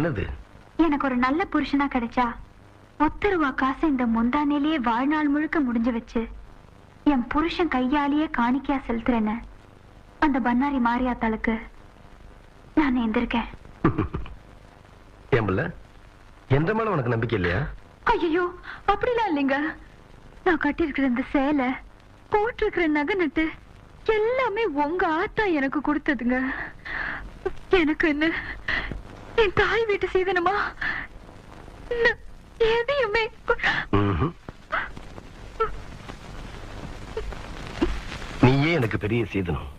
என்னது? எனக்கு ஒரு நல்ல புருஷனா கிடைச்சா 10 ரூபா காசை இந்த முந்தானேலேயே வாழ்நாள் முழுக்க முடிஞ்சு வச்சு என் புருஷன் கையாலேயே காணிக்கையா செலுத்துறேன்னு அந்த பன்னாரி மாரியாத்தாளுக்கு நான் எந்திருக்கேன். ஏம்பல்ல, எந்த மேல உனக்கு நம்பிக்கை இல்லையா? ஐயோ, அப்படிலாம் இல்லைங்க. நான் கட்டியிருக்கிற இந்த சேலை, போட்டிருக்கிற நகை நட்டு எல்லாமே உங்க ஆத்தா எனக்கு கொடுத்ததுங்க. எனக்கு என்ன என் தாய் வீட்டு சீதனமா எதையுமே நீயே எனக்கு பெரிய சீதனம்.